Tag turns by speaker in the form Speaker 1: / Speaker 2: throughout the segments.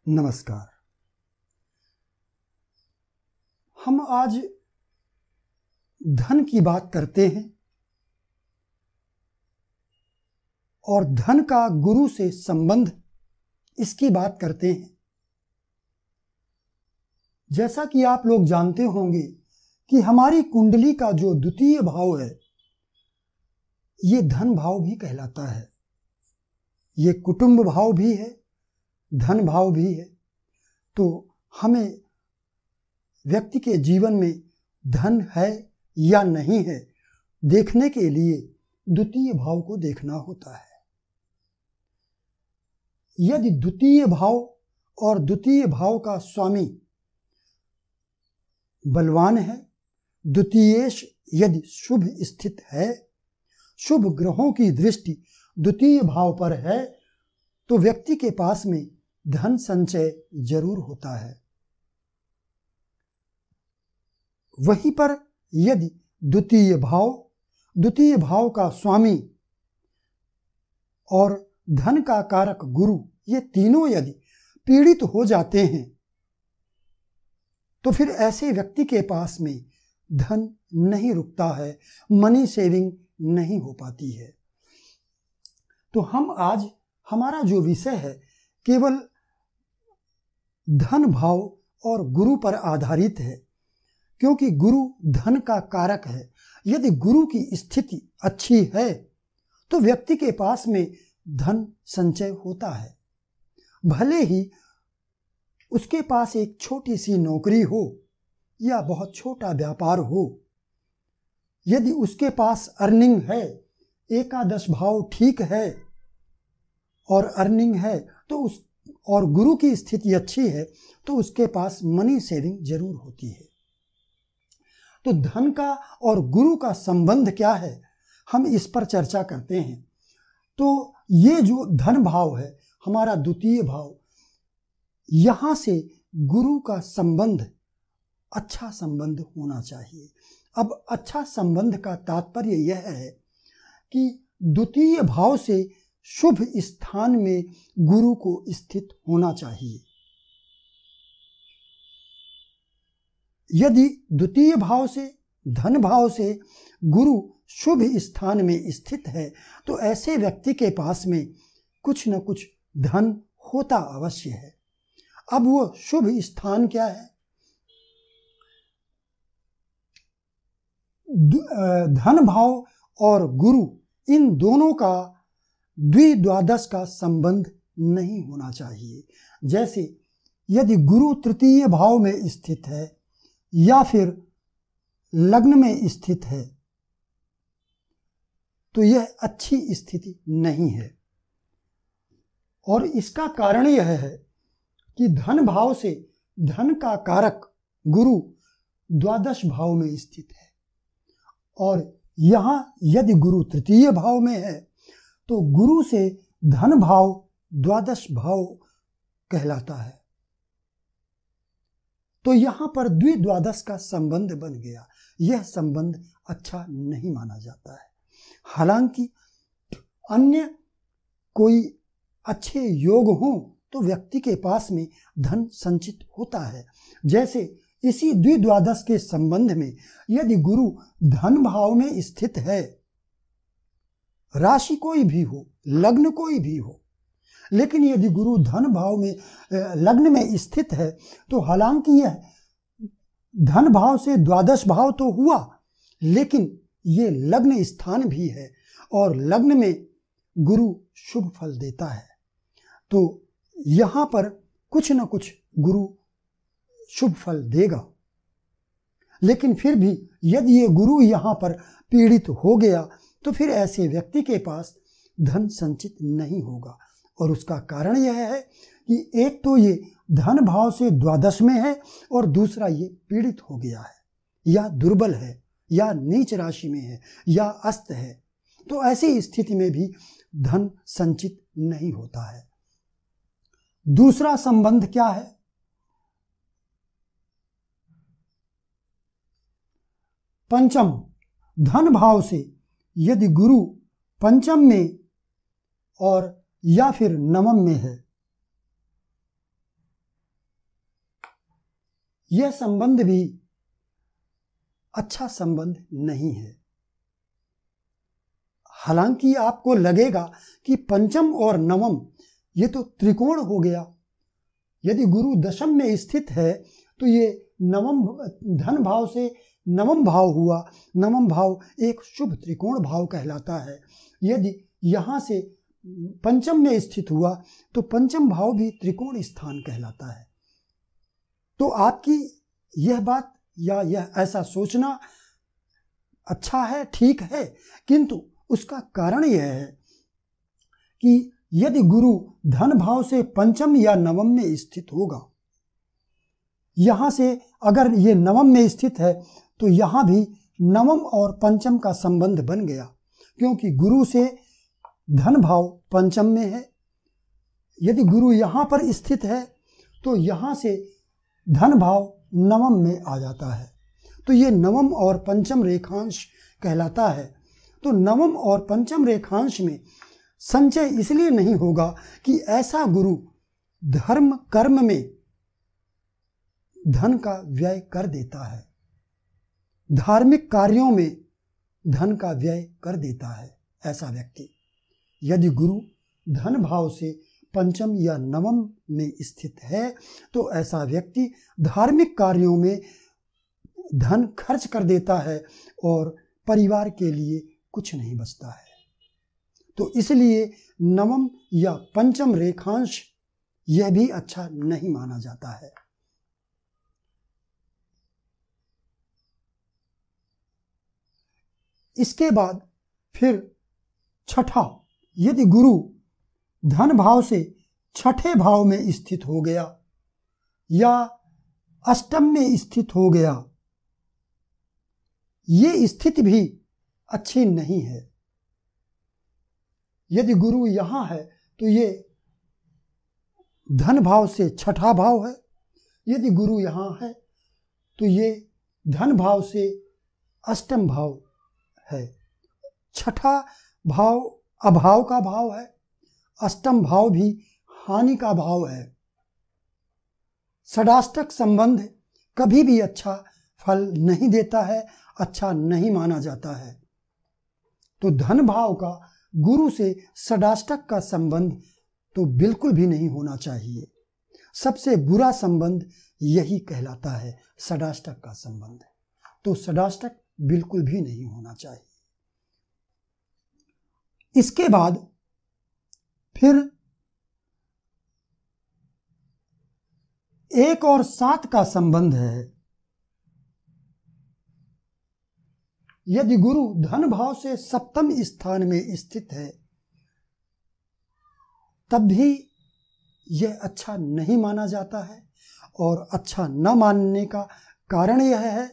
Speaker 1: नमस्कार। हम आज धन की बात करते हैं और धन का गुरु से संबंध, इसकी बात करते हैं। जैसा कि आप लोग जानते होंगे कि हमारी कुंडली का जो द्वितीय भाव है, ये धन भाव भी कहलाता है। ये कुटुंब भाव भी है, धन भाव भी है। तो हमें व्यक्ति के जीवन में धन है या नहीं है, देखने के लिए द्वितीय भाव को देखना होता है। यदि द्वितीय भाव और द्वितीय भाव का स्वामी बलवान है, द्वितीयेश यदि शुभ स्थित है, शुभ ग्रहों की दृष्टि द्वितीय भाव पर है, तो व्यक्ति के पास में धन संचय जरूर होता है। वहीं पर यदि द्वितीय भाव का स्वामी और धन का कारक गुरु, ये तीनों यदि पीड़ित हो जाते हैं, तो फिर ऐसे व्यक्ति के पास में धन नहीं रुकता है, मनी सेविंग नहीं हो पाती है। तो हम आज, हमारा जो विषय है केवल धन भाव और गुरु पर आधारित है, क्योंकि गुरु धन का कारक है। यदि गुरु की स्थिति अच्छी है तो व्यक्ति के पास में धन संचय होता है। भले ही उसके पास एक छोटी सी नौकरी हो या बहुत छोटा व्यापार हो, यदि उसके पास अर्निंग है, एकादश भाव ठीक है और अर्निंग है, तो और गुरु की स्थिति अच्छी है, तो उसके पास मनी सेविंग जरूर होती है। तो धन का और गुरु का संबंध क्या है, हम इस पर चर्चा करते हैं। तो ये जो धन भाव है, हमारा द्वितीय भाव, यहां से गुरु का संबंध, अच्छा संबंध होना चाहिए। अब अच्छा संबंध का तात्पर्य यह है कि द्वितीय भाव से शुभ स्थान में गुरु को स्थित होना चाहिए। यदि द्वितीय भाव से, धन भाव से गुरु शुभ स्थान में स्थित है, तो ऐसे व्यक्ति के पास में कुछ न कुछ धन होता अवश्य है। अब वो शुभ स्थान क्या है? धन भाव और गुरु, इन दोनों का द्विद्वादश का संबंध नहीं होना चाहिए। जैसे यदि गुरु तृतीय भाव में स्थित है या फिर लग्न में स्थित है, तो यह अच्छी स्थिति नहीं है। और इसका कारण यह है कि धन भाव से धन का कारक गुरु द्वादश भाव में स्थित है, और यहां यदि गुरु तृतीय भाव में है तो गुरु से धन भाव द्वादश भाव कहलाता है। तो यहां पर द्विद्वादश का संबंध बन गया। यह संबंध अच्छा नहीं माना जाता है। हालांकि अन्य कोई अच्छे योग हों तो व्यक्ति के पास में धन संचित होता है। जैसे इसी द्विद्वादश के संबंध में यदि गुरु धन भाव में स्थित है, राशि कोई भी हो, लग्न कोई भी हो, लेकिन यदि गुरु धन भाव में, लग्न में स्थित है, तो हालांकि यह धन भाव से द्वादश भाव तो हुआ, लेकिन ये लग्न स्थान भी है और लग्न में गुरु शुभ फल देता है। तो यहां पर कुछ न कुछ गुरु शुभ फल देगा। लेकिन फिर भी यदि ये गुरु यहां पर पीड़ित हो गया, तो फिर ऐसे व्यक्ति के पास धन संचित नहीं होगा। और उसका कारण यह है कि एक तो ये धन भाव से द्वादश में है, और दूसरा ये पीड़ित हो गया है, या दुर्बल है, या नीच राशि में है, या अस्त है। तो ऐसी स्थिति में भी धन संचित नहीं होता है। दूसरा संबंध क्या है? पंचम, धन भाव से यदि गुरु पंचम में और या फिर नवम में है, यह संबंध भी अच्छा संबंध नहीं है। हालांकि आपको लगेगा कि पंचम और नवम ये तो त्रिकोण हो गया। यदि गुरु दशम में स्थित है तो ये नवम धन भाव से नवम भाव हुआ। नवम भाव एक शुभ त्रिकोण भाव कहलाता है। यदि यहाँ से पंचम में स्थित हुआ तो पंचम भाव भी त्रिकोण स्थान कहलाता है। तो आपकी यह बात या यह ऐसा सोचना अच्छा है, ठीक है, किंतु उसका कारण यह है कि यदि गुरु धन भाव से पंचम या नवम में स्थित होगा, यहां से अगर ये नवम में स्थित है तो यहां भी नवम और पंचम का संबंध बन गया, क्योंकि गुरु से धन भाव पंचम में है। यदि गुरु यहां पर स्थित है तो यहां से धन भाव नवम में आ जाता है, तो ये नवम और पंचम रेखांश कहलाता है। तो नवम और पंचम रेखांश में संचय इसलिए नहीं होगा कि ऐसा गुरु धर्म कर्म में धन का व्यय कर देता है, धार्मिक कार्यों में धन का व्यय कर देता है ऐसा व्यक्ति। यदि गुरु धन भाव से पंचम या नवम में स्थित है तो ऐसा व्यक्ति धार्मिक कार्यों में धन खर्च कर देता है और परिवार के लिए कुछ नहीं बचता है। तो इसलिए नवम या पंचम रेखांश यह भी अच्छा नहीं माना जाता है। इसके बाद फिर छठा, यदि गुरु धन भाव से छठे भाव में स्थित हो गया या अष्टम में स्थित हो गया, ये स्थिति भी अच्छी नहीं है। यदि गुरु यहां है तो ये धन भाव से छठा भाव है। यदि गुरु यहां है तो ये धन भाव से अष्टम भाव है। छठा भाव अभाव का भाव है, अष्टम भाव भी हानि का भाव है। षडाष्टक संबंध कभी भी अच्छा फल नहीं देता है, अच्छा नहीं माना जाता है। तो धन भाव का गुरु से षडाष्टक का संबंध तो बिल्कुल भी नहीं होना चाहिए। सबसे बुरा संबंध यही कहलाता है, षडाष्टक का संबंध। तो षडाष्टक बिल्कुल भी नहीं होना चाहिए। इसके बाद फिर 1 और 7 का संबंध है। यदि गुरु धन भाव से सप्तम स्थान में स्थित है तब भी यह अच्छा नहीं माना जाता है, और अच्छा न मानने का कारण यह है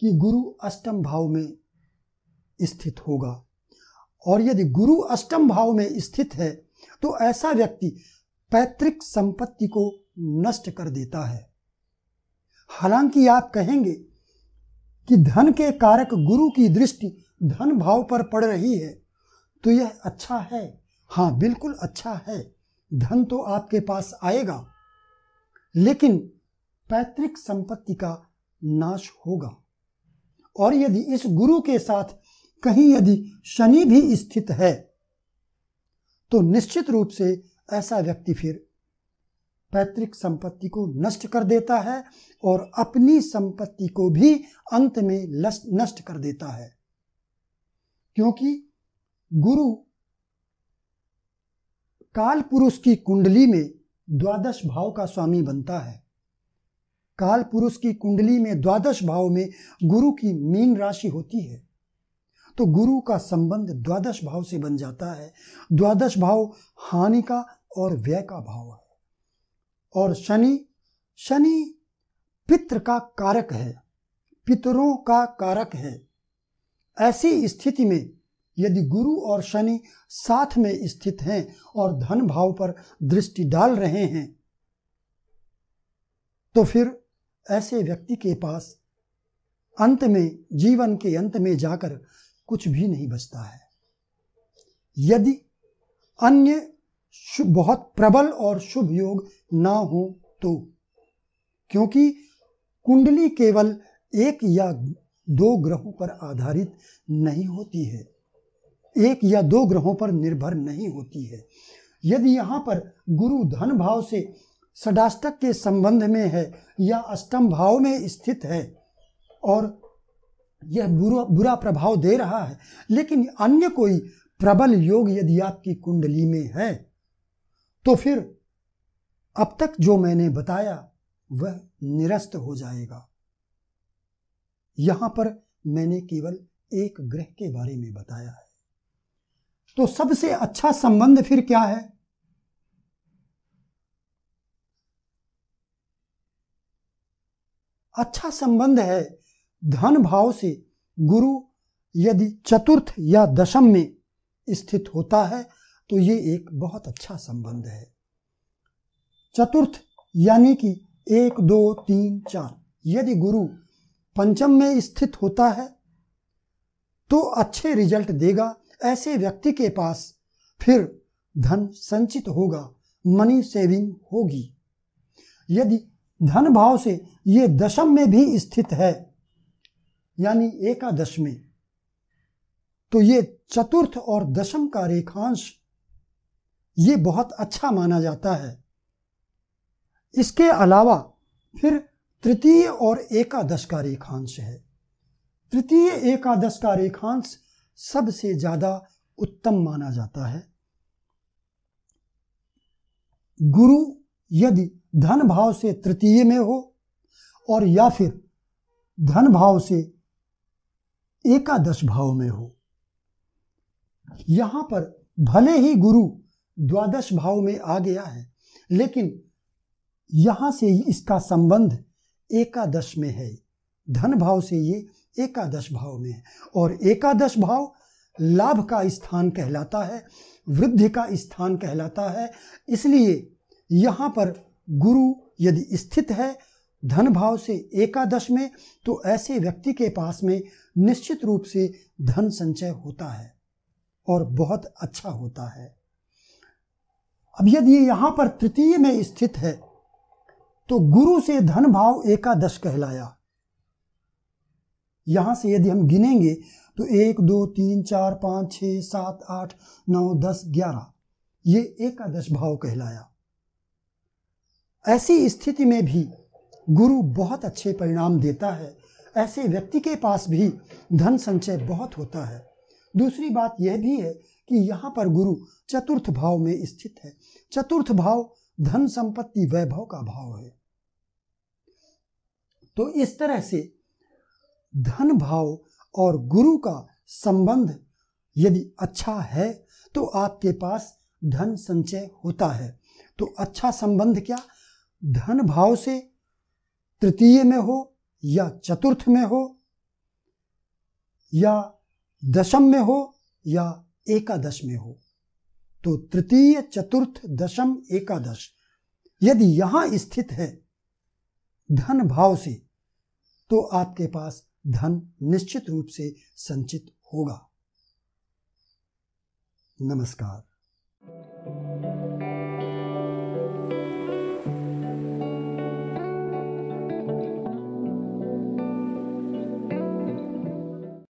Speaker 1: कि गुरु अष्टम भाव में स्थित होगा। और यदि गुरु अष्टम भाव में स्थित है तो ऐसा व्यक्ति पैतृक संपत्ति को नष्ट कर देता है। हालांकि आप कहेंगे कि धन के कारक गुरु की दृष्टि धन भाव पर पड़ रही है तो यह अच्छा है। हाँ, बिल्कुल अच्छा है, धन तो आपके पास आएगा, लेकिन पैतृक संपत्ति का नाश होगा। और यदि इस गुरु के साथ कहीं यदि शनि भी स्थित है तो निश्चित रूप से ऐसा व्यक्ति फिर पैतृक संपत्ति को नष्ट कर देता है और अपनी संपत्ति को भी अंत में नष्ट कर देता है, क्योंकि गुरु काल पुरुष की कुंडली में द्वादश भाव का स्वामी बनता है। काल पुरुष की कुंडली में द्वादश भाव में गुरु की मीन राशि होती है, तो गुरु का संबंध द्वादश भाव से बन जाता है। द्वादश भाव हानि का और व्यय का भाव है। और शनि पितृ का कारक है, पितरों का कारक है। ऐसी स्थिति में यदि गुरु और शनि साथ में स्थित हैं और धन भाव पर दृष्टि डाल रहे हैं तो फिर ऐसे व्यक्ति के पास अंत में, जीवन के अंत में जाकर कुछ भी नहीं बचता है। यदि अन्य बहुत प्रबल और शुभ योग ना हो तो क्योंकि कुंडली केवल एक या दो ग्रहों पर आधारित नहीं होती है, एक या दो ग्रहों पर निर्भर नहीं होती है। यदि यहाँ पर गुरु धन भाव से षडाष्टक के संबंध में है या अष्टम भाव में स्थित है और यह बुरा प्रभाव दे रहा है, लेकिन अन्य कोई प्रबल योग यदि आपकी कुंडली में है, तो फिर अब तक जो मैंने बताया वह निरस्त हो जाएगा। यहां पर मैंने केवल एक ग्रह के बारे में बताया है। तो सबसे अच्छा संबंध फिर क्या है? अच्छा संबंध है धन भाव से गुरु यदि चतुर्थ या दशम में स्थित होता है तो ये एक बहुत अच्छा संबंध है। चतुर्थ यानी कि 1 2 3 4, यदि गुरु पंचम में स्थित होता है तो अच्छे रिजल्ट देगा। ऐसे व्यक्ति के पास फिर धन संचित होगा, मनी सेविंग होगी। यदि धन भाव से ये दशम में भी स्थित है यानी एकादश में, तो ये चतुर्थ और दशम का रेखांश ये बहुत अच्छा माना जाता है। इसके अलावा फिर तृतीय और एकादश का रेखांश है। तृतीय एकादश का रेखांश सबसे ज्यादा उत्तम माना जाता है। गुरु यदि धन भाव से तृतीय में हो और या फिर धन भाव से एकादश भाव में हो, यहां पर भले ही गुरु द्वादश भाव में आ गया है, लेकिन यहां से इसका संबंध एकादश में है। धन भाव से ये एकादश भाव में है और एकादश भाव लाभ का स्थान कहलाता है, वृद्धि का स्थान कहलाता है। इसलिए यहां पर गुरु यदि स्थित है धन भाव से एकादश में, तो ऐसे व्यक्ति के पास में निश्चित रूप से धन संचय होता है और बहुत अच्छा होता है। अब यदि यहां पर तृतीय में स्थित है तो गुरु से धन भाव एकादश कहलाया। यहां से यदि हम गिनेंगे तो 1 2 3 4 5 6 7 8 9 10 11, ये एकादश भाव कहलाया। ऐसी स्थिति में भी गुरु बहुत अच्छे परिणाम देता है। ऐसे व्यक्ति के पास भी धन संचय बहुत होता है। दूसरी बात यह भी है कि यहाँ पर गुरु चतुर्थ भाव में स्थित है। चतुर्थ भाव धन संपत्ति वैभव का भाव है। तो इस तरह से धन भाव और गुरु का संबंध यदि अच्छा है तो आपके पास धन संचय होता है। तो अच्छा संबंध क्या? धन भाव से तृतीय में हो या चतुर्थ में हो या दशम में हो या एकादश में हो, तो तृतीय चतुर्थ दशम एकादश यदि यहां स्थित है धन भाव से, तो आपके पास धन निश्चित रूप से संचित होगा। नमस्कार।